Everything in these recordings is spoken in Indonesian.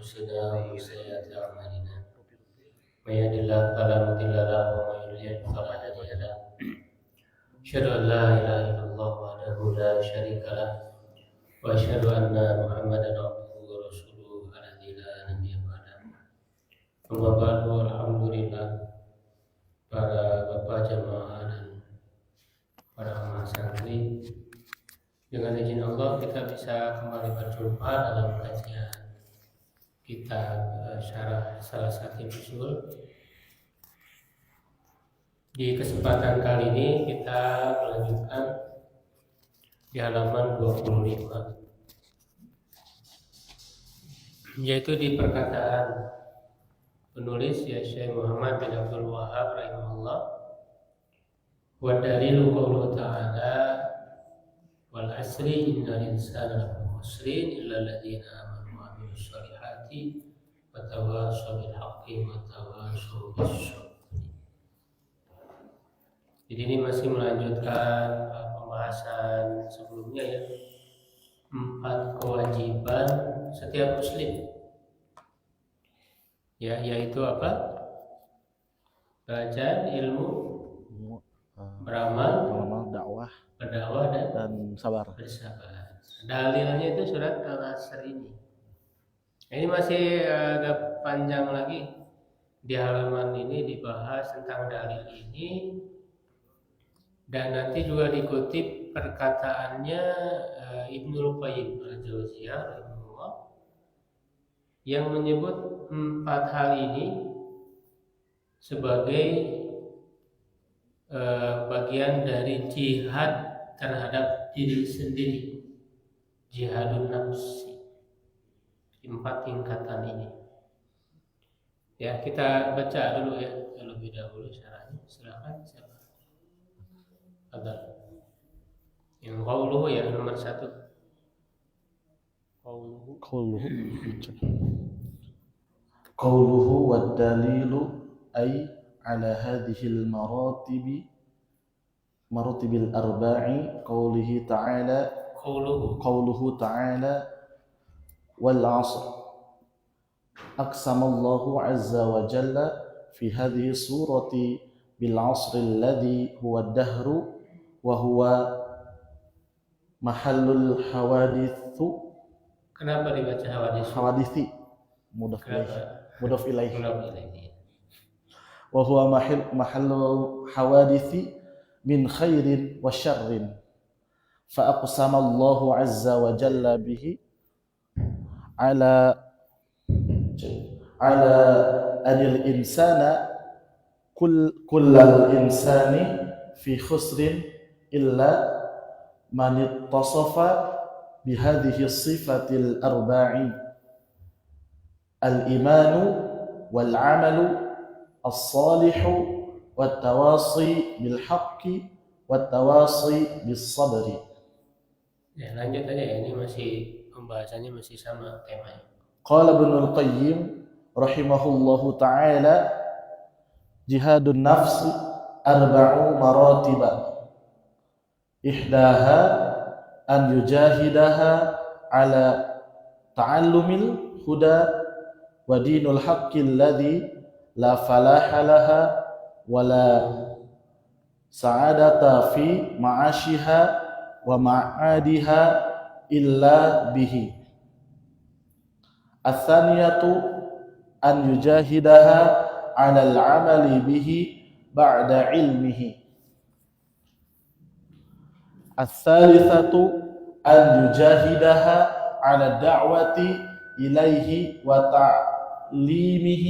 أنفسنا ومن سيئات أعمالنا من يهد الله فلا مضل له ومن يضلل فلا هادي له أشهد أن لا إله إلا الله وحده لا شريك له وأشهد أن محمدا عبده ورسوله الذي لا نبي بعده أما بعد alhamdulillah para bapak jamaah dan para amal santri, dengan izin Allah kita bisa kembali berjumpa dalam kajian kitab syarah salah satu usul. Di kesempatan kali ini kita melanjutkan di halaman 25, yaitu di perkataan penulis ya Syekh Muhammad bin Abdul Wahhab rahimahullah, wa dalilu qauluhu ta'ala wal asri innal insana lafi khusrin illa alladziina aamanu wa 'amilus shalihati wa tawashaw bil haqqi wa tawashaw bis sabr. Jadi ini masih melanjutkan pembahasan sebelumnya ya, 4 kewajiban setiap muslim. Ya, yaitu apa? Belajar ilmu, beramal, dakwah, berdakwah dan sabar. Bersabar. Dalilnya itu surat Al-Asr ini. Ini masih agak panjang lagi. Di halaman ini dibahas tentang dalil ini, dan nanti juga dikutip perkataannya Ibnul Qayyim al-Jauziyah yang menyebut 4 hal ini sebagai bagian dari jihad terhadap diri sendiri, jihadun nafsi. 4 tingkatan ini. Ya, kita baca dulu ya terlebih dahulu syarahnya. Silakan siapa? Ada. Yang qauluhu ya nomor 1. قوله والدليل أي على هذه مراتب الأربع قوله تعالى والعصر أقسم الله عز وجل في هذه السورة بالعصر الذي هو الدهر وهو محل الحوادث. Kenapa dibaca hawadith? Hawadithi mudhaf ilaihi. Wa huwa mahallu hawadithi min khairin wa syarrin. Fa aqsama Allahu azza wa jalla bihi ala anil insana kullal insani fi khusrin illa man ittasafa بهذه الصفة الأربع الإيمان والعمل الصالح والتواصي بالحق والتواصي بالصبر. Ya, lanjut aja ya, ini masih pembahasannya masih sama temanya. قال ابن القيم رحمه الله تعالى جهاد النفس 4 مراتب إحداها أن يجاهدها على تعلم الهدى ودين الحق الذي لا فلاح لها ولا سعادة في معاشها ومعادها إلا به. الثانية أن يجاهدها على العمل به بعد علمه. الثالثة أن يجاهدها على الدعوة إليه وتعليمه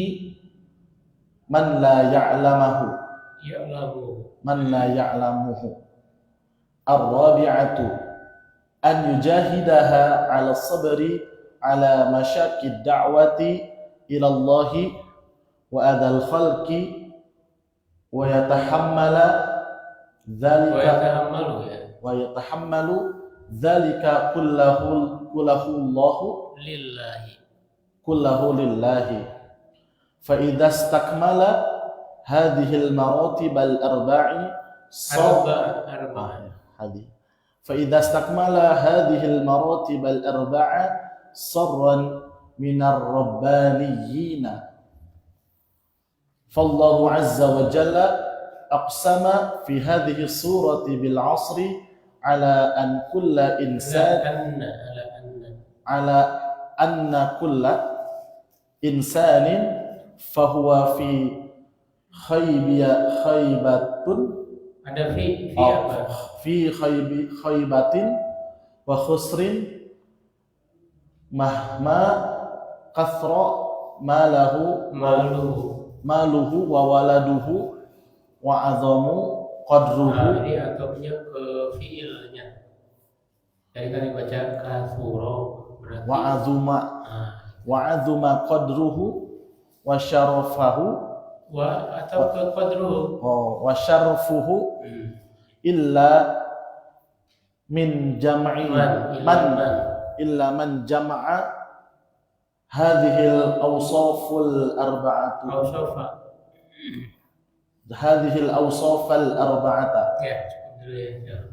من لا يعلمه. الرابعة أن يجاهدها على الصبر على مشاق الدعوة إلى الله وأذى الخلق ويتحمل ذلك كله لله فإذا استكمل هذه المراتب الأربع فإذا استكمل هذه المراتب الأربعة صرا minar rabbaniyina. Fallahu azza wa jalla aqsama fi hadhihi surati bil 'asri ala an kulla insan ala anna kulla insanin fahuwa fi khaybatun ada fi apa? Fi khaybatin wa khusrin mahma kathra maluhu wa waladuhu wa azamu qadruhu. Ini atopnya ke fiilnya. Jadi kan dibaca kathuro berarti wa azuma qadruhu wa syarafahu atau ke qadruhu wa syarfuhu illa min jam'i illa man jama'a hadhihi al-awsaful arba'atu hadhihi al-awsafal arba'ata. Ya, cukup.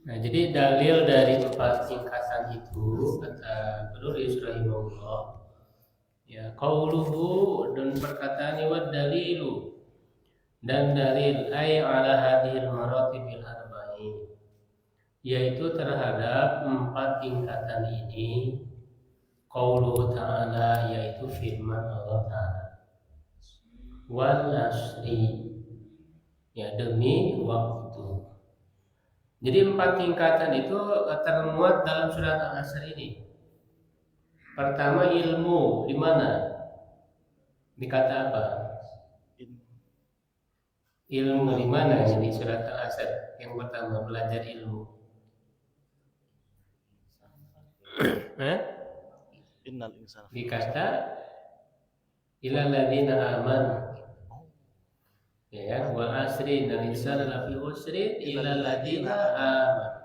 Nah, jadi dalil dari 4 tingkatan itu kata penulis rahimahullah, ya, qauluhu dan perkataan wa dalilu dan dalil ay ala hadhil maratibil arba'in, yaitu terhadap 4 tingkatan ini. Qauluhu ta'ala, yaitu firman Allah Ta'ala, wal asri, ya, demi waktu. Jadi 4 tingkatan itu termuat dalam surat Al-Asr ini. Pertama ilmu, di mana? Dikata apa? Ilmu di mana ini surat Al-Asr? Yang pertama belajar ilmu. Innal insana Dikata ilal ladzina amanu. Ya, wa asri innal insana lafi khusrin illal ladzina amanu.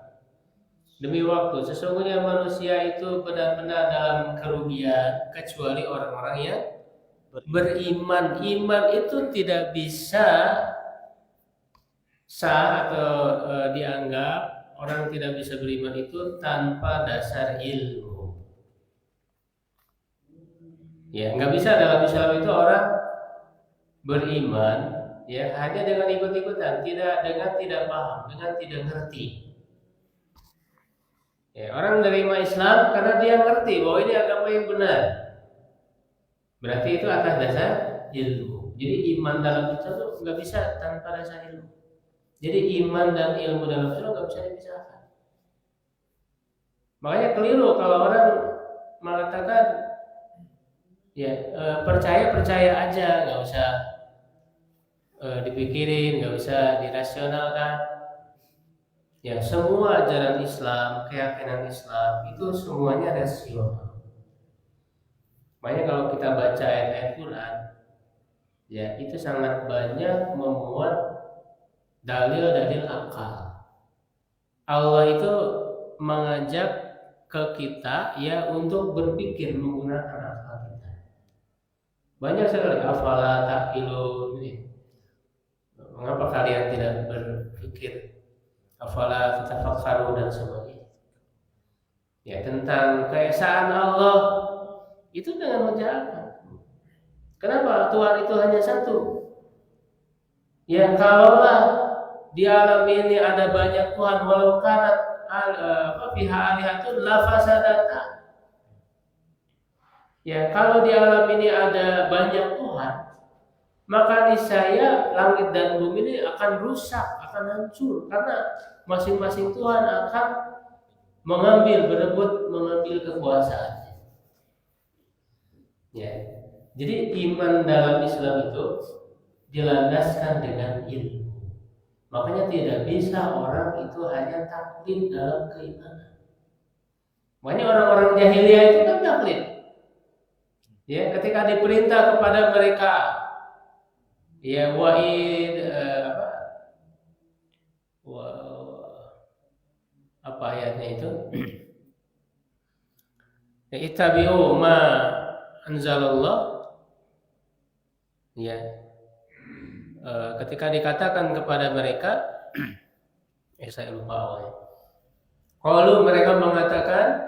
Demi waktu, sesungguhnya manusia itu benar-benar dalam kerugian kecuali orang-orang yang beriman. Iman itu tidak bisa sah atau dianggap orang tidak bisa beriman itu tanpa dasar ilmu. Ya, nggak bisa dalam Islam itu orang beriman ya hanya dengan ikut-ikutan, tidak paham, dengan tidak ngerti. Ya, orang menerima Islam karena dia ngerti bahwa ini agama yang benar. Berarti itu atas dasar ilmu. Jadi iman dalam Islam itu nggak bisa tanpa dasar ilmu. Jadi iman dan ilmu dalam Islam nggak bisa dipisahkan. Makanya keliru kalau orang mengatakan ya percaya aja, nggak usah dipikirin, nggak usah dirasionalkan. Ya, semua ajaran Islam, keyakinan Islam itu semuanya rasional. Makanya kalau kita baca ayat-ayat Quran, ya itu sangat banyak memuat dalil-dalil akal. Allah itu mengajak ke kita ya untuk berpikir menggunakan akal kita. Banyak sekali afala taqilun. Mengapa kalian tidak berpikir? Afala tatafakkaru dan sebagainya. Ya, tentang keesaan Allah itu dengan menjalankan. Kenapa Tuhan itu hanya satu? Ya, kalaulah di alam ini ada banyak Tuhan, walau kanat pihak alihatun la fasadata. Ya, kalau di alam ini ada banyak Tuhan, maka niscaya langit dan bumi ini akan rusak, akan hancur, karena masing-masing Tuhan akan berebut mengambil kekuasaannya. Ya, jadi iman dalam Islam itu dilandaskan dengan ilmu. Makanya tidak bisa orang itu hanya taklid dalam keimanan. Makanya orang-orang jahiliyah itu kan taklid. Ya, ketika diperintah kepada mereka, ya apa ayatnya itu? Ya, ittabi'u ma anzalallah. Ya. Ketika dikatakan kepada mereka saya lupa awalnya. Kalau mereka mengatakan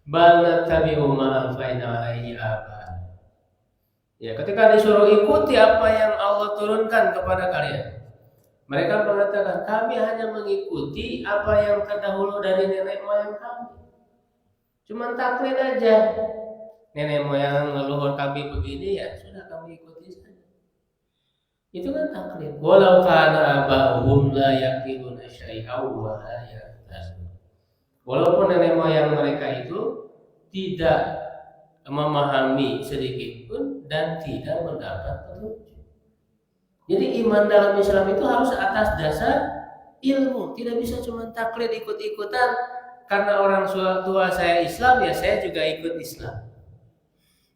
Bal nattabi'u ma alfaina alaihi aba. Ya, ketika disuruh ikuti apa yang Allah turunkan kepada kalian, mereka mengatakan kami hanya mengikuti apa yang terdahulu dari nenek moyang kami. Cuma taklid aja. Nenek moyang leluhur kami begini, ya sudah kami ikuti saja. Itu kan taklid. Walau kana abahum la yaqiluna syai'aw wa la yahtadun. Walaupun nenek moyang mereka itu tidak memahami sedikit pun dan tidak mendapat petunjuk. Jadi iman dalam Islam itu harus atas dasar ilmu, tidak bisa cuma taklid ikut-ikutan karena orang tua saya Islam ya saya juga ikut Islam.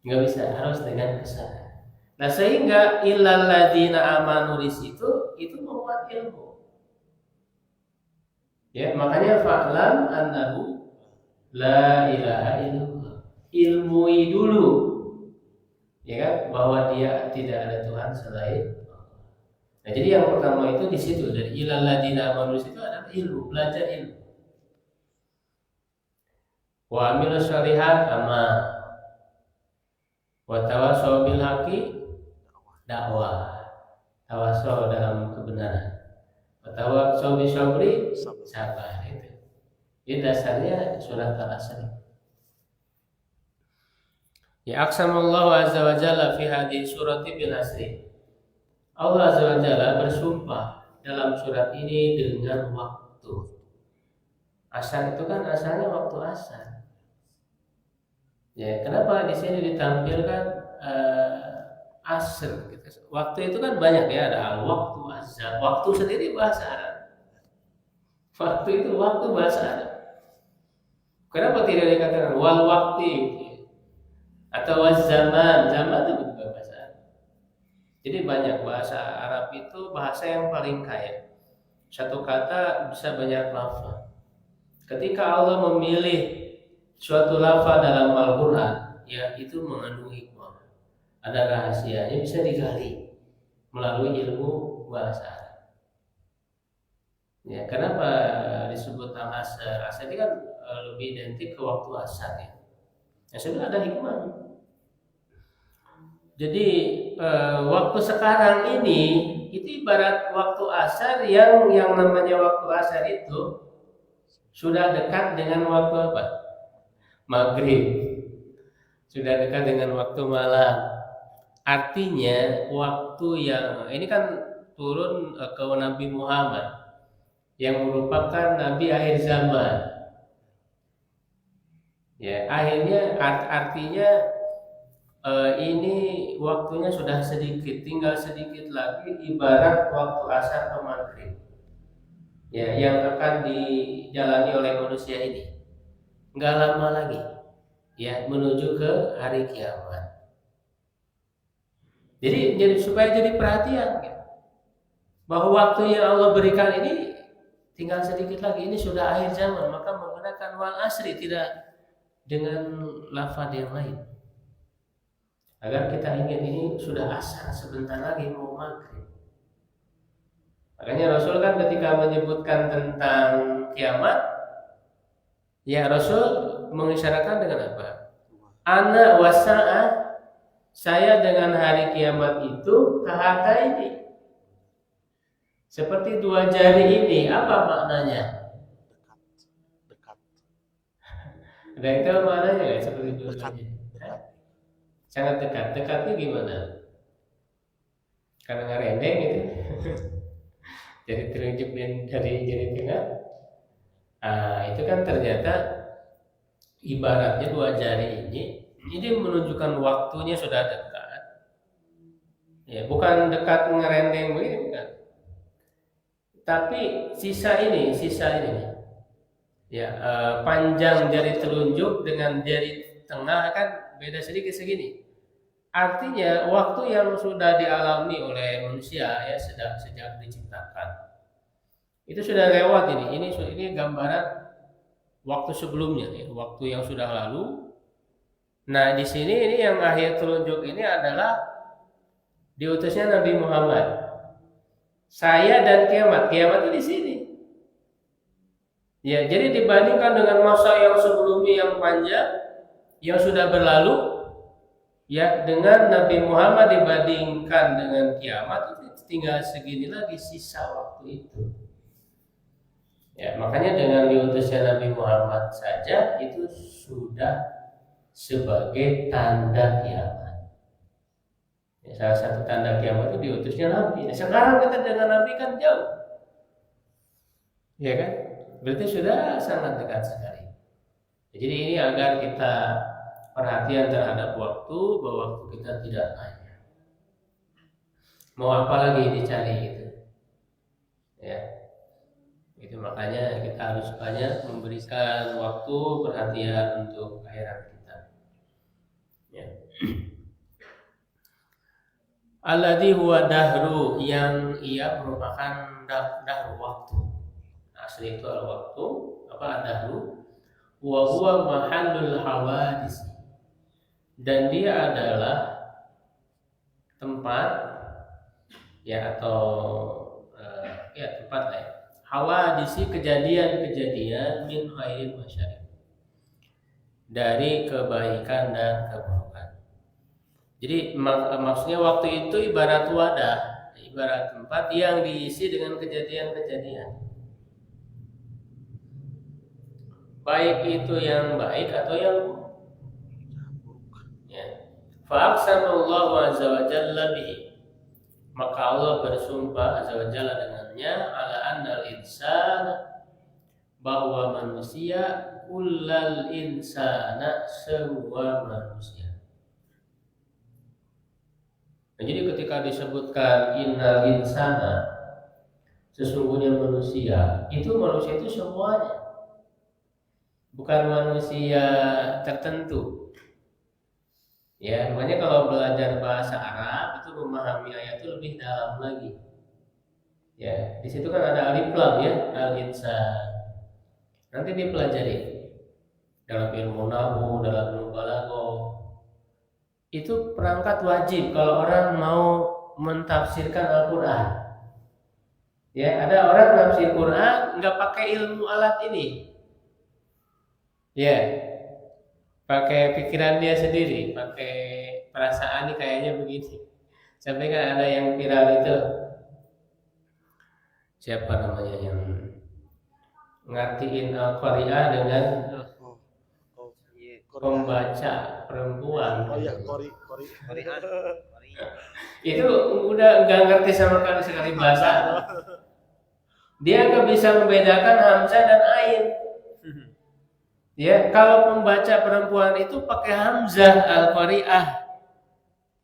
Nggak bisa, harus dengan kesadaran. Nah sehingga illal ladzina amanu di situ itu membuat ilmu. Ya makanya fa'lam annahu la ilaha illallah. Ilmui dulu, ya kan, bahwa dia tidak ada Tuhan selain Allah. Nah jadi yang pertama itu di situ dari illal ladzina amanu itu adalah ilmu, belajar ilmu. Wa amilus shalihat amal. Wa tawassaw bil haqqi dakwah. Tawassaw dalam kebenaran. Wa tawassaw bis sabri sabar itu. Ini dasarnya surat Al-Asr. Ya aqsamallahu azza wa jalla fi hadhihi surati bil asri. Allah azza wa jalla bersumpah dalam surat ini dengan waktu. Asar itu kan asalnya waktu asar. Ya, kenapa di sini ditampilkan asr gitu. Waktu itu kan banyak ya, ada waktu azan. Waktu sendiri bahasa Arab. Waktu itu waktu bahasa Arab. Kenapa tidak dikatakan wal waktu atau zaman? Zaman itu juga bahasa Arab. Jadi banyak bahasa Arab itu bahasa yang paling kaya. Satu kata bisa banyak lafaz. Ketika Allah memilih suatu lafaz dalam Al-Quran, ya itu mengandung hikmah. Ada rahasianya, bisa digali melalui ilmu bahasa Arab. Ya, kenapa disebut al-asr? Asar ini kan lebih identik ke waktu asar ya. Ya sebenarnya ada hikmah. Jadi waktu sekarang ini itu ibarat waktu asar yang namanya waktu asar itu sudah dekat dengan waktu apa? Maghrib. Sudah dekat dengan waktu malam. Artinya waktu yang ini kan turun ke Nabi Muhammad yang merupakan Nabi akhir zaman. Ya, akhirnya artinya ini waktunya sudah sedikit, tinggal sedikit lagi ibarat waktu asar ke maghrib. Ya, yang akan dijalani oleh manusia ini. Nggak lama lagi, ya menuju ke hari kiamat. Jadi supaya jadi perhatian, ya, bahwa waktu yang Allah berikan ini tinggal sedikit lagi. Ini sudah akhir zaman, maka menggunakan wal asri tidak dengan lafaz yang lain. Agar kita ingat ini sudah asar, sebentar lagi mau maghrib. Makanya Rasul kan ketika menyebutkan tentang kiamat, ya Rasul mengisyaratkan dengan apa? Ana wasa'ah, saya dengan hari kiamat itu kahata ini. Seperti dua jari ini, apa maknanya? Dekat. Ada yang tahu maknanya nggak? Seperti dua jari. Sangat dekat. Dekatnya gimana? Karena ngerendeng gitu. Jadi terunjuk dari jari tengah. Itu kan ternyata ibaratnya dua jari ini menunjukkan waktunya sudah dekat. Ya, bukan dekat ngerendeng begini, bukan. Tapi sisa ini. Ya, panjang jari telunjuk dengan jari tengah kan beda sedikit segini. Artinya waktu yang sudah dialami oleh manusia ya sejak diciptakan itu sudah lewat ini. Ini gambaran waktu sebelumnya, ya, waktu yang sudah lalu. Nah di sini ini yang akhir telunjuk ini adalah diutusnya Nabi Muhammad. Saya dan kiamat itu di sini. Ya jadi dibandingkan dengan masa yang sebelumnya yang yang panjang yang sudah berlalu, ya, dengan Nabi Muhammad dibandingkan dengan kiamat itu tinggal segini lagi sisa waktu itu. Ya, makanya dengan diutusnya Nabi Muhammad saja itu sudah sebagai tanda kiamat. Ya, salah satu tanda kiamat itu diutusnya Nabi. Nah, sekarang kita dengan Nabi kan jauh, ya kan? Berarti sudah sangat dekat sekali. Jadi ini agar kita perhatian terhadap waktu, bahwa waktu kita tidak banyak. Mau apa lagi dicari gitu, ya. Itu makanya kita harus banyak memberikan waktu, perhatian untuk akhirat kita. Ya. Alladzi huwa dahru, yang ia merupakan dahru waktu. Asli itu al-waktu, apa dahru? Wa huwa mahallul hawadis. Dan dia adalah tempat, ya, atau tempat lah ya. Hawadisi, kejadian-kejadian min khairin wa syarrin, dari kebaikan dan keburukan. Jadi maksudnya waktu itu ibarat wadah, ibarat tempat yang diisi dengan kejadian-kejadian, baik itu yang baik atau yang buruk. Ya. Fa aqsamallahu azza wa jalla bihi, maka Allah bersumpah azza wa jalla dengannya, ala annal insana, bahwa manusia, kullal insana, semua manusia. Nah, jadi ketika disebutkan innal insana, sesungguhnya manusia itu semuanya, bukan manusia tertentu. Ya, makanya kalau belajar bahasa Arab itu memahami ayat itu lebih dalam lagi. Ya, di situ kan ada alif lam ya, al-insan. Nanti dipelajari dalam ilmu nahwu, dalam ilmu balaghah. Itu perangkat wajib kalau orang mau mentafsirkan Al-Qur'an. Ya, ada orang tafsir Quran nggak pakai ilmu alat ini. Ya. Pakai pikiran dia sendiri, pakai perasaan ini kayaknya begini. Sampai kan ada yang viral itu, siapa namanya, yang ngartiin Al-Qari'ah dengan pembaca perempuan. Oh iya, Kori. Itu udah nggak ngerti sama sekali bahasa. Dia nggak bisa membedakan hamzah dan ain. Ya, kalau pembaca perempuan itu pakai hamzah al-qari'ah.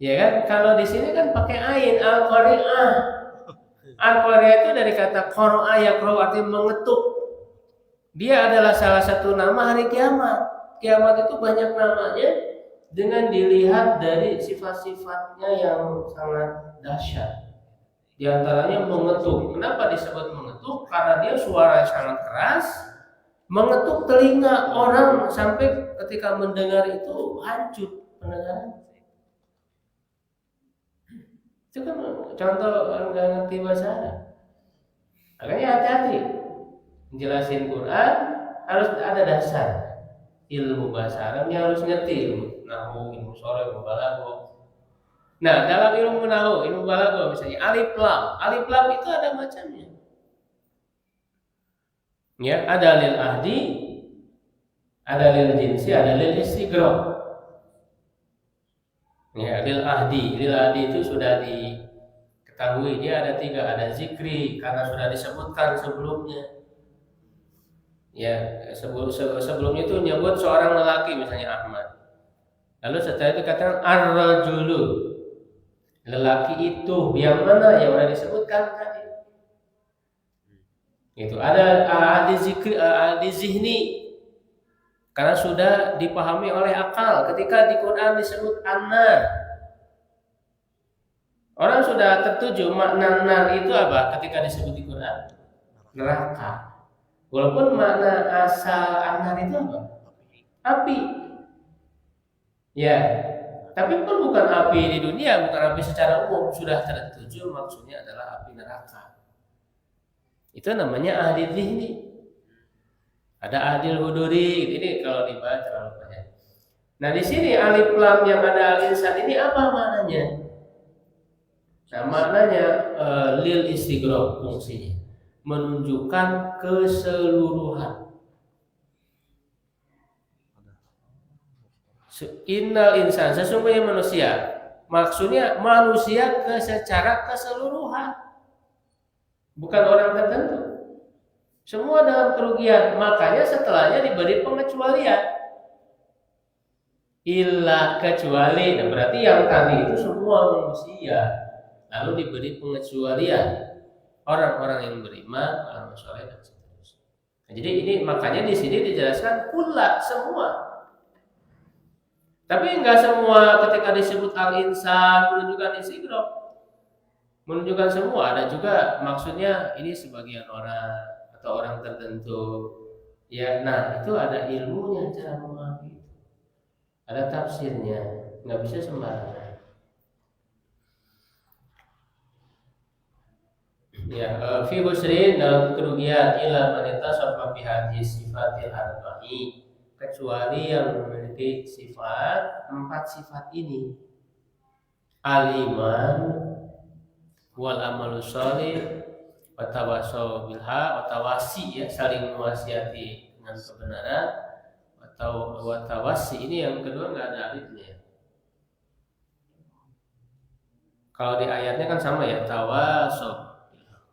Ya kan? Kalau di sini kan pakai ain al-qari'ah. Al-qari'ah itu dari kata qara'a, yaqra'u, artinya mengetuk. Dia adalah salah satu nama hari kiamat. Kiamat itu banyak namanya dengan dilihat dari sifat-sifatnya yang sangat dahsyat. Di antaranya mengetuk. Kenapa disebut mengetuk? Karena dia suara sangat keras, mengetuk telinga orang sampai ketika mendengar itu hancur pendengaran. Itu kan contoh orang nggak ngerti bahasa Arab. Makanya hati-hati menjelasin Quran, harus ada dasar ilmu bahasa Arabnya, harus ngerti ilmu nahwu, ilmu sharaf, ilmu balaghah. Nah, dalam ilmu nahwu, ilmu balaghah misalnya alif lam itu ada macamnya. Ya, ada lil ahdi, ada lil jinsi, ada lil istighraq. Ya, lil ahdi itu sudah diketahui, dia ada 3, ada zikri karena sudah disebutkan sebelumnya. Ya, sebelumnya itu menyebut seorang lelaki misalnya Ahmad. Lalu setelah itu katakan ar-rajulu, lelaki itu yang mana, yang sudah disebutkan tadi. Itu ada ahli zihni karena sudah dipahami oleh akal. Ketika di Quran disebut an-nar, orang sudah tertuju makna nar itu apa ketika disebut di Quran? Neraka. Walaupun makna asal an-nar itu apa? Api. Ya, tapi pun bukan api di dunia, bukan api secara umum, sudah tertuju maksudnya adalah api neraka. Itu namanya ahli zihni. Ada adil huduri. Ini kalau dibaca terlalu banyak. Nah di sini alif lam yang ada al-insan ini apa maknanya? Nah maknanya lil istighraq fungsinya menunjukkan keseluruhan. Innal insan, sesungguhnya manusia. Maksudnya manusia secara keseluruhan, bukan orang tertentu. Semua dalam kerugian. Makanya setelahnya diberi pengecualian. Illa kecuali. Nah berarti yang tadi itu semua manusia. Lalu diberi pengecualian orang-orang yang beriman, orang soleh dan seterusnya. Nah, jadi ini makanya di sini dijelaskan pula semua. Tapi enggak semua ketika disebut al-insan menunjukkan istighraq. Menunjukkan semua, ada juga maksudnya ini sebagian orang atau orang tertentu. Ya, nah itu ada ilmunya cara memahami itu. Ada tafsirnya, nggak bisa sembarangan. Ya, fi husrin dalam kerugian ila manita sofa bihadhi sifatil arba'i, kecuali yang memiliki sifat 4 sifat ini. Al-iman wal amalu sholih wa tawassaw bilha wa tawasi, ya saling mewasiati dengan kebenaran, atau wa tawasi ini yang kedua enggak ada alifnya. Kalau di ayatnya kan sama ya,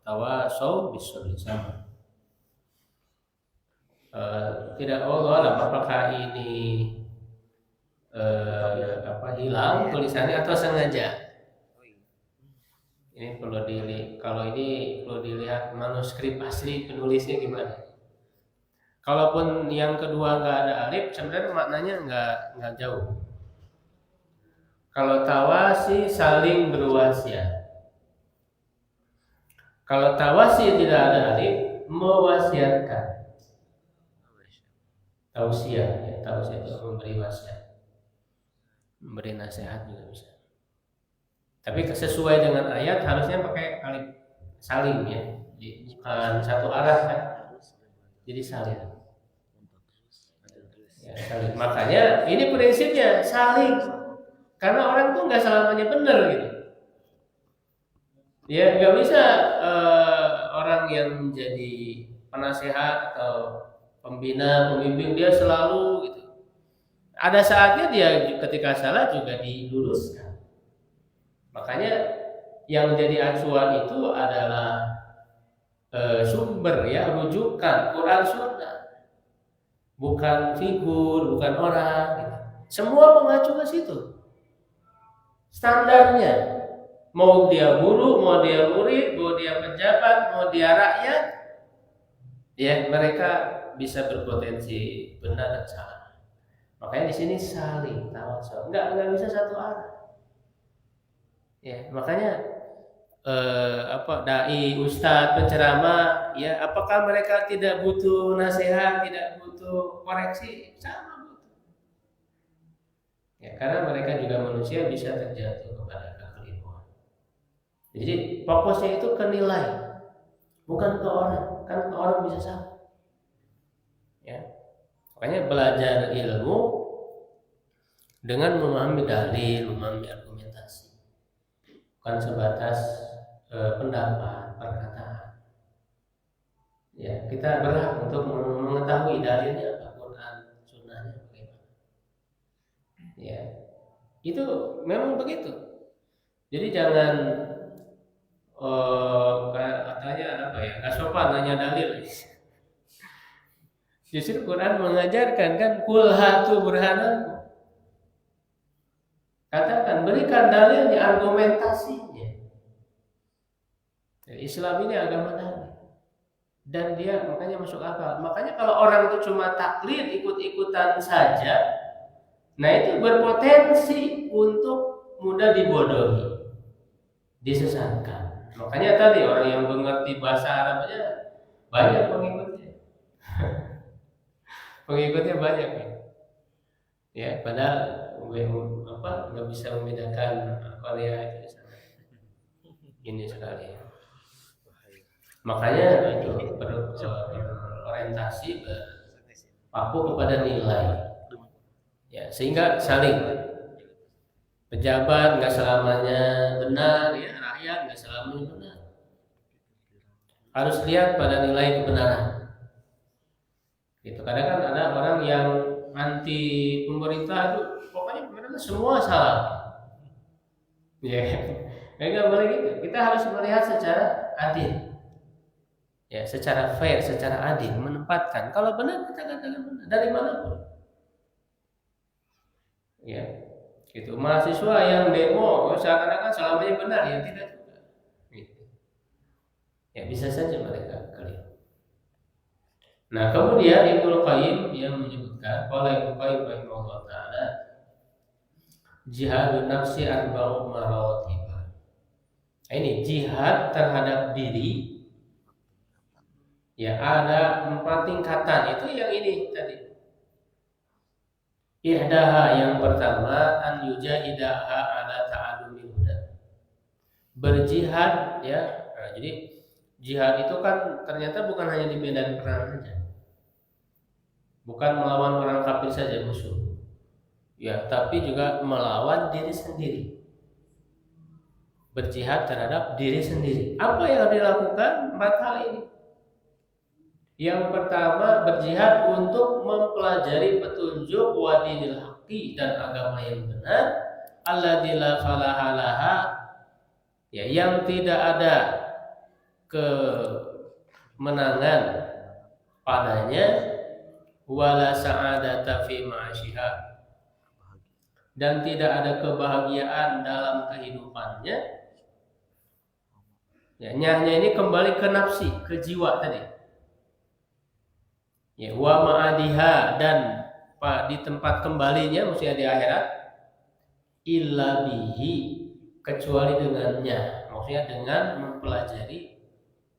tawasaw bisul sama. Tidak Allah apakah ini hilang tulisannya atau sengaja? Ini perlu dilihat. Kalau ini perlu dilihat manuskrip asli penulisnya gimana. Kalaupun yang kedua nggak ada alif, sebenarnya maknanya nggak jauh. Kalau tawasi saling berwasiat. Kalau tawasi tidak ada alif, mewasiatkan. Tausiah, ya, tausiah itu memberi wasiat, memberi nasihat juga bisa. Tapi sesuai dengan ayat harusnya pakai alif saling, ya, bukan satu arah kan? Jadi saling. Ya, saling. Makanya ini prinsipnya saling, karena orang tuh nggak selamanya benar gitu. Ya nggak bisa orang yang menjadi penasehat atau pembina, pembimbing dia selalu gitu. Ada saatnya dia ketika salah juga diluruskan. Makanya yang jadi acuan itu adalah sumber, ya, rujukan Quran Sunnah, bukan figur, bukan orang. Gitu. Semua mengacu ke situ. Standarnya. Mau dia guru, mau dia murid, mau dia pejabat, mau dia rakyat, ya mereka bisa berpotensi benar dan salah. Makanya di sini saling tawassul, nggak bisa satu arah. Ya makanya dai, ustadz, penceramah, ya apakah mereka tidak butuh nasihat, tidak butuh koreksi? Sama butuh. Ya karena mereka juga manusia, bisa terjatuh kepada. Jadi fokusnya itu ke nilai, bukan ke orang. Kan ke orang bisa salah. Ya. Makanya belajar ilmu dengan memahami dalil, memahami argumentasi. Bukan sebatas pendapat, perkataan. Ya, kita berhak untuk mengetahui dalilnya apa, Quran, sunnahnya bagaimana. Ya. Itu memang begitu. Jadi jangan katanya apa ya, nggak sopan nanya dalil. Justru Quran mengajarkan kan, kul hatu burhanakum, katakan, berikan dalilnya, argumentasinya. Jadi Islam ini agama dalil, dan dia makanya masuk akal. Makanya kalau orang itu cuma taklid, ikut-ikutan saja, nah itu berpotensi untuk mudah dibodohi, disesatkan. Makanya tadi orang yang mengerti bahasa Arabnya banyak pengikutnya. Pengikutnya banyak ya. Ya, padahal nggak bisa membedakan Korea itu sangat ini sekali. Makanya itu berorientasi paku kepada nilai. Ya, sehingga saling pejabat nggak selamanya benar, ya rakyat nggak selamanya benar. Harus lihat pada nilai kebenaran. Gitu. Kadang kan ada orang yang anti pemerintah itu pokoknya pemerintah semua salah. Ya, nggak boleh gitu. Kita harus melihat secara adil. Ya, secara fair, secara adil menempatkan. Kalau benar kita katakan benar dari manapun. Ya, itu mahasiswa yang demo seakan-akan selamanya benar, ya tidak juga. Gitu. Ya bisa saja mereka keliru. Nah kemudian Ibnu Qayyim yang menyebutkan, qala Ibnu Qayyim rahimahullah taala, jihadun nafsi arba'u maratib. Ini jihad terhadap diri. Ya ada 4 tingkatan. Itu yang ini tadi. Ihdaha yang pertama an yujahidaha ala ta'allumil huda. Berjihad ya. Nah, jadi jihad itu kan ternyata bukan hanya di medan perang saja. Bukan melawan orang kafir saja musuh. Ya, tapi juga melawan diri sendiri. Berjihad terhadap diri sendiri. Apa yang harus dilakukan? 4 hal ini. Yang pertama berjihad untuk mempelajari petunjuk wa dinil haqqi dan agama yang benar, alladzi la falaha laha, ya yang tidak ada kemenangan padanya, wala sa'adata fi ma'asyiha, dan tidak ada kebahagiaan dalam kehidupannya. Ya, nyahnya ini kembali ke nafsi, ke jiwa tadi. Ya, wa ma'adiha, dan di tempat kembalinya maksudnya di akhirat, illa bihi, kecuali dengannya, maksudnya dengan mempelajari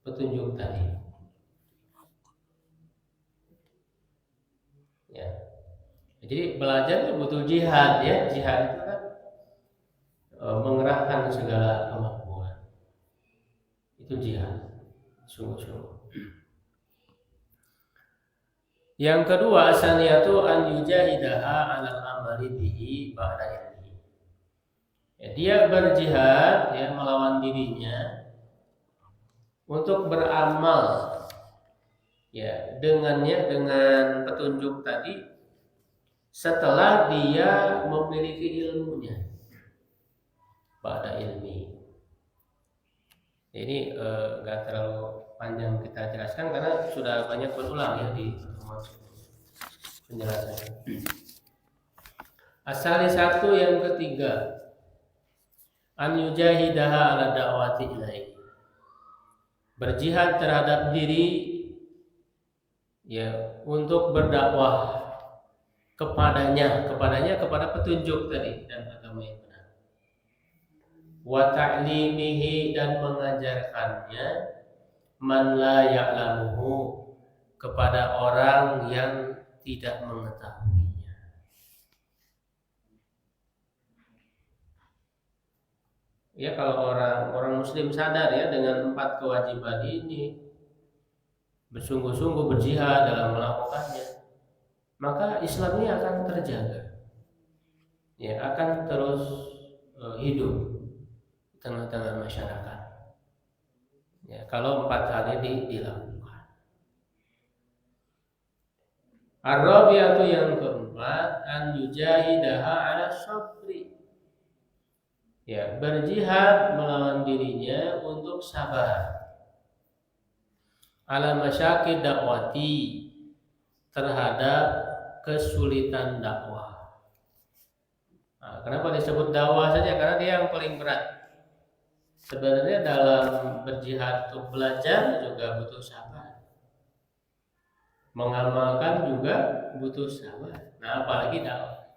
petunjuk tadi. Ya. Jadi belajar itu butuh jihad ya. Jihad itu kan mengerahkan segala kemampuan. Itu jihad. Sungguh-sungguh. Yang kedua, asaniyatu an yujahidaha 'alal amali bihi ba'da ilmi. Ya, dia berjihad ya melawan dirinya untuk beramal ya dengannya, dengan petunjuk tadi setelah dia memiliki ilmunya. Ba'da ilmi. Ini enggak terlalu panjang kita jelaskan karena sudah banyak berulang ya di pertemuan penjelasan. Asal satu yang ketiga, an yujahidaha ala da'wati ilaihi. Berjihad terhadap diri ya untuk berdakwah kepada petunjuk tadi dan agama yang benar. Wa ta'limihi, dan mengajarkannya man la ya'lamuhu, kepada orang yang tidak mengetahuinya. Ya kalau orang muslim sadar ya dengan 4 kewajiban ini, bersungguh-sungguh berjihad dalam melakukannya, maka Islamnya akan terjaga. Ya, akan terus hidup di tengah-tengah masyarakat. Ya, kalau 4 hal ini dilakukan. Ar-rabi'atu yang keempat, an yujahidaha 'ala sabri. Ya, berjihad melawan dirinya untuk sabar. 'Ala masyaqid dakwati, terhadap kesulitan dakwah. Nah, kenapa disebut dakwah saja? Karena dia yang paling berat. Sebenarnya dalam berjihad untuk belajar juga butuh sabar. Mengamalkan juga butuh sabar. Nah, apalagi dakwah.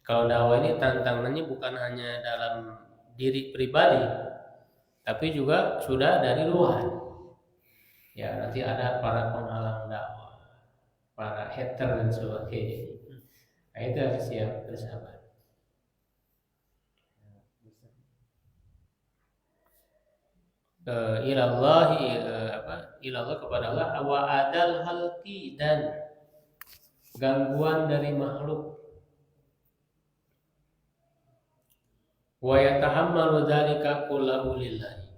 Kalau dakwah ini tantangannya bukan hanya dalam diri pribadi, tapi juga sudah dari luar. Ya, nanti ada para penghalang dakwah, para hater dan sebagainya. Nah, itu harus siap bersabar. Ilallah kepada Allah, wa adal halqi, dan gangguan dari makhluk. Wa yatahammalu dzalika kullahu lillahi.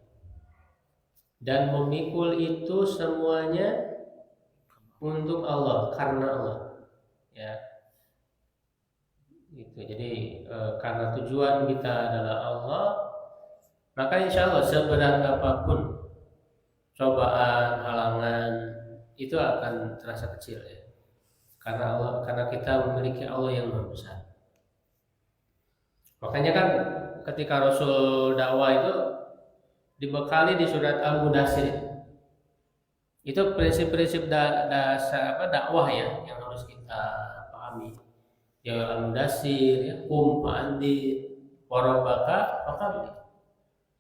Dan memikul itu semuanya untuk Allah, karena Allah. Ya. Gitu. Jadi karena tujuan kita adalah Allah, maka insya Allah seberat apapun cobaan, halangan itu akan terasa kecil ya. Karena Allah, karena kita memiliki Allah yang Maha Besar. Makanya kan ketika Rasul dakwah itu dibekali di surat Al-Mudaththir. Itu prinsip-prinsip dasar dakwah ya yang harus kita pahami. Ya Al-Mudaththir, ya qum fa'andzir, wa rabbaka fakabbir.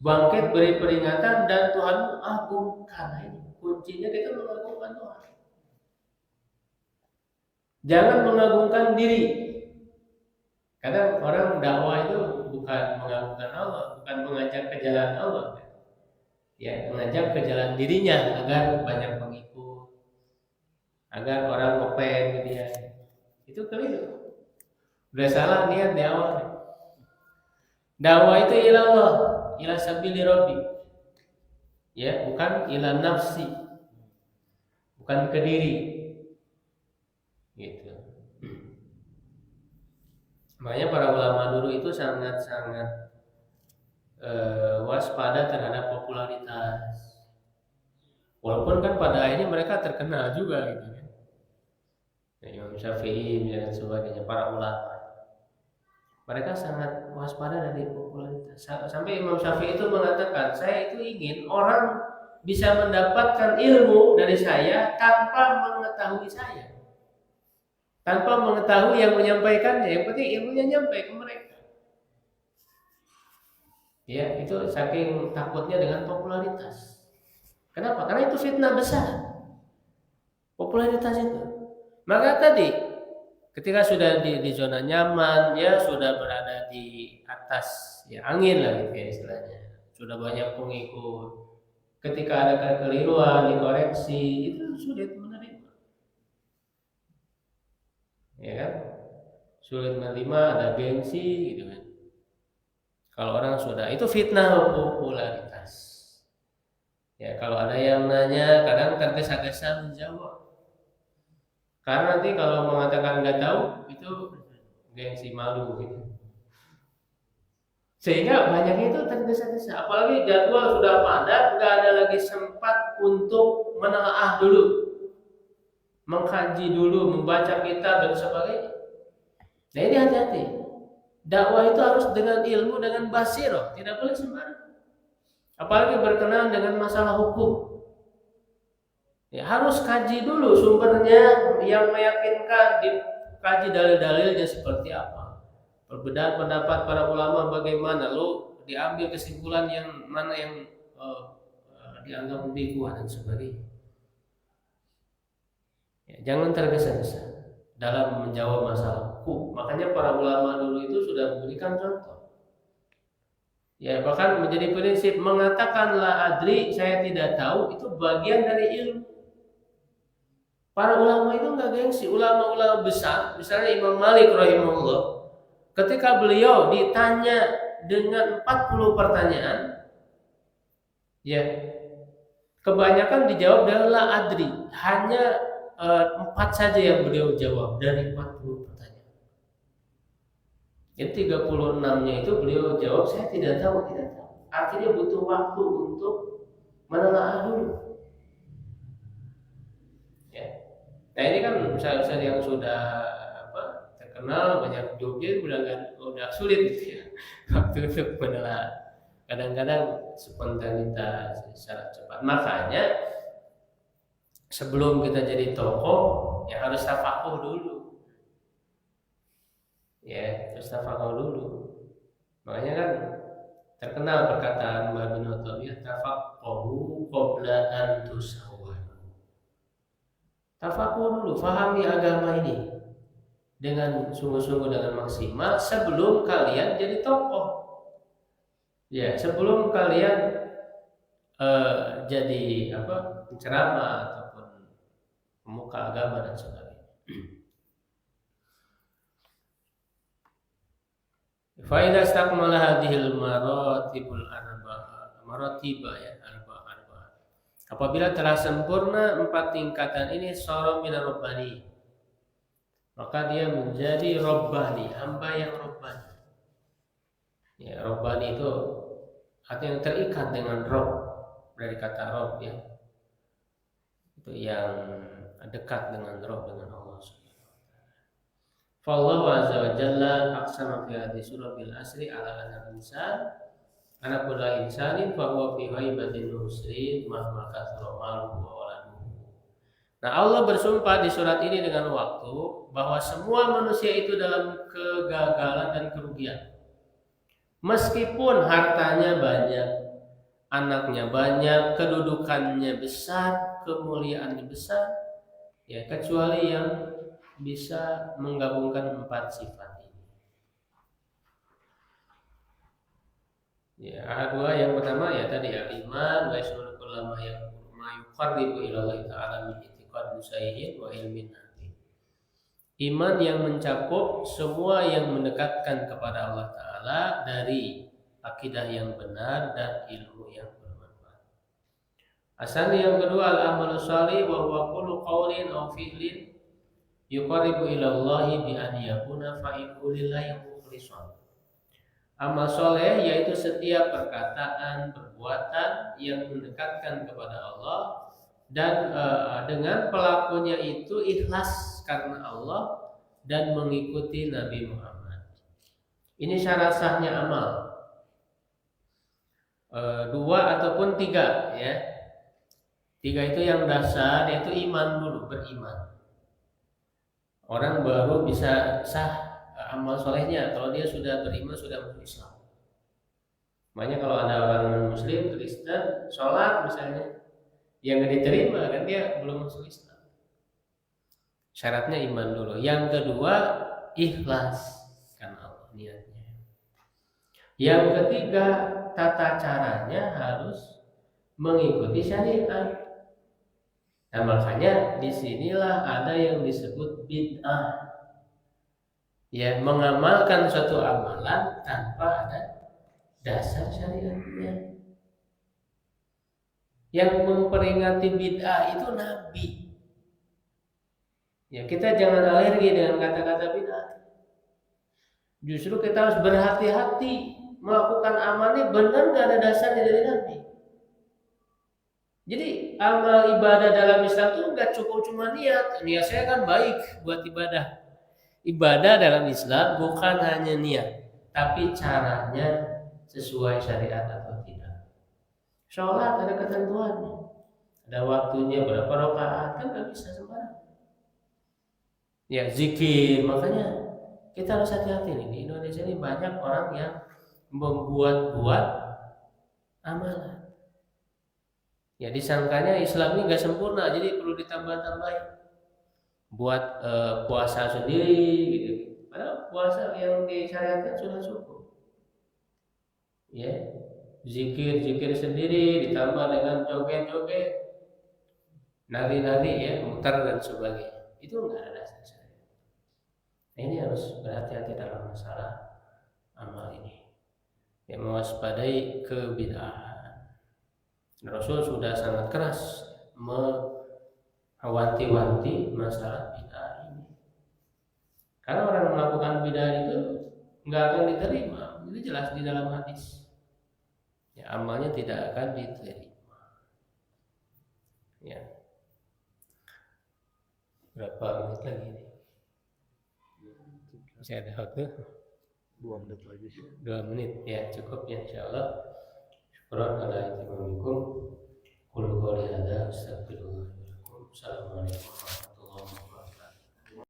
Bangkit beri peringatan dan Tuhanmu agungkan. Ini kuncinya kita mengagungkan Tuhan. Jangan mengagungkan diri. Kadang orang dakwah itu bukan mengagungkan Allah, bukan mengajak ke jalan Allah. Ya, mengajak ke jalan dirinya agar banyak pengikut, agar orang ngopen ke dia. Itu keliru. Udah salah niat di awal. Dakwah itu ila Allah, ila sabili rabbi. Ya, bukan ila nafsi. Bukan ke diri. Gitu. Makanya para ulama dulu itu sangat-sangat waspada terhadap popularitas. Walaupun kan pada akhirnya mereka terkenal juga gitu kan. Imam Syafi'i dan sebagainya, para ulama. Mereka sangat waspada dari popularitas. Sampai Imam Syafi'i itu mengatakan, saya itu ingin orang bisa mendapatkan ilmu dari saya tanpa mengetahui saya. Tanpa mengetahui yang menyampaikannya, yang penting ilmunya nyampe ke mereka. Ya, itu saking takutnya dengan popularitas. Kenapa? Karena itu fitnah besar. Popularitas itu. Maka tadi ketika sudah di zona nyaman, ya sudah berada di atas ya angin lah gitu ya istilahnya. Sudah banyak pengikut. Ketika ada kekeliruan, dikoreksi, itu sulit menerima. Ya kan? Sulit menerima, ada gengsi gitu kan. Kalau orang sudah itu fitnah popularitas. Ya kalau ada yang nanya, kadang tergesa-gesa menjawab. Karena nanti kalau mengatakan nggak tahu itu gengsi malu gitu. Sehingga banyak itu tergesa-gesa. Apalagi jadwal sudah padat, nggak ada lagi sempat untuk menelaah dulu, mengkaji dulu, membaca kitab dan sebagainya. Nah ini hati-hati. Dakwah itu harus dengan ilmu, dengan basirah, tidak boleh sembarang. Apalagi berkenaan dengan masalah hukum. Ya, harus kaji dulu sumbernya yang meyakinkan, dikaji dalil-dalilnya seperti apa. Perbedaan pendapat para ulama bagaimana, lo diambil kesimpulan yang mana yang dianggap lebih kuat dan sebagainya. Ya, jangan tergesa-gesa dalam menjawab masalah hukum. Makanya para ulama dulu itu sudah memberikan contoh. Ya, bahkan menjadi prinsip mengatakanlah adri, saya tidak tahu, itu bagian dari ilmu. Para ulama itu enggak gengsi. Ulama-ulama besar, misalnya Imam Malik rahimahullah, ketika beliau ditanya dengan 40 pertanyaan, ya, kebanyakan dijawab dengan la adri. Hanya 4 saja yang beliau jawab dari 40 pertanyaan. Yang 36-nya itu beliau jawab saya tidak tahu, tidak tahu. Artinya butuh waktu untuk menelaah dulu. Ya. Nah ini kan ustaz-ustaz yang sudah terkenal banyak jobnya udah sulit gitu ya. Waktu untuk menelaah. Kadang-kadang spontanitas secara cepat. Makanya sebelum kita jadi tokoh, ya harus tafakuh dulu. Ya, harus tafakuh dulu. Makanya kan terkenal perkataan Mbah bin Uthaymin, tafaqahu qabla an tusawwadu. Tafakuh dulu, fahami agama ini dengan sungguh-sungguh, dengan maksimal sebelum kalian jadi tokoh. Ya, sebelum kalian jadi penceramah ataupun pemuka agama dan sebagainya. Fa idza istakmala hadhil maratibul arba'a, maratiba ya, arba'a. Apabila telah sempurna 4 tingkatan ini, sara minar rabbani, maka dia menjadi rabbani, hamba yang rabbani. Ya, rabbani itu artinya yang terikat dengan Rabb, dari kata Rabb ya. Itu yang dekat dengan Rabb, dengan Allah Subhanahu wa taala. Fallahu azza wa jalla aqsama fi hadhihi surah bil asri ala anna insan ana kullu insanin fa huwa fi ghaibatin musrid mahma kathara maluhu wa waladuhu. Nah, Allah bersumpah di surat ini dengan waktu bahwa semua manusia itu dalam kegagalan dan kerugian. Meskipun hartanya banyak, anaknya banyak, kedudukannya besar, kemuliaannya besar, ya, kecuali yang bisa menggabungkan 4 sifat ini. Ya, dua yang pertama ya tadi ya, iman wa yashmulu kullama yuqarribu ila Allah ta'ala min i'tiqad musayyin wa ilmin nafi. Iman yang mencakup semua yang mendekatkan kepada Allah Ta'ala dari akidah yang benar dan ilmu yang bermanfaat. Asal yang kedua, al-amalu shalih wa huwa kullu qawlin aw fi'lin yuqarribu ila Allah bi an yakuna fa'ilu lillahi mukhlishan. Amal soleh yaitu setiap perkataan, perbuatan yang mendekatkan kepada Allah dan dengan pelakunya itu ikhlas karena Allah dan mengikuti Nabi Muhammad. Ini syarat sahnya amal. 2 ataupun 3 ya. 3 itu yang dasar, yaitu iman dulu, beriman. Orang baru bisa sah amal solehnya kalau dia sudah beriman, sudah masuk Islam. Makanya kalau ada orang Muslim, Kristen, sholat misalnya, yang nggak diterima kan dia belum masuk Islam. Syaratnya iman dulu. Yang kedua, ikhlas karena Allah niatnya. Yang ketiga, tata caranya harus mengikuti syariat. Nah, makanya disinilah ada yang disebut bid'ah. Ya, mengamalkan suatu amalan tanpa ada dasar syariatnya. Yang memperingati bid'ah itu Nabi. Ya, kita jangan alergi dengan kata-kata bid'ah. Justru kita harus berhati-hati melakukan amalnya benar nggak ada dasarnya dari Nabi. Jadi amal ibadah dalam Islam itu nggak cukup cuma niat. Niat saya kan baik buat ibadah. Ibadah dalam Islam bukan hanya niat, tapi caranya sesuai syariat atau tidak. Sholat ada ketentuannya, ada waktunya berapa rakaat, kan nggak bisa sembarang. Ya, zikir, makanya kita harus hati-hati nih. Di Indonesia ini banyak orang yang membuat-buat amalan. Ya, disangkanya Islam ini nggak sempurna, jadi perlu ditambah-tambahin. Buat puasa sendiri, gitu. Padahal puasa yang disyariatkan sudah cukup. Ya, zikir sendiri ditambah dengan joget-joget, nari-nari ya, mutar dan sebagainya. Itu enggak ada dasar syariat. Nah, ini harus berhati-hati dalam masalah amal ini. Ya, mewaspadai kebid'ahan. Rasul sudah sangat keras mewanti-wanti masalah bid'ah ini. Karena orang melakukan bid'ah itu enggak akan diterima. Itu jelas di dalam hadis. Ya, amalnya tidak akan diterima. Ya. Berapa menit lagi ini? Masih ada waktu? 2 menit lagi. 2 menit ya, cukup ya, insyaallah. Syukran ala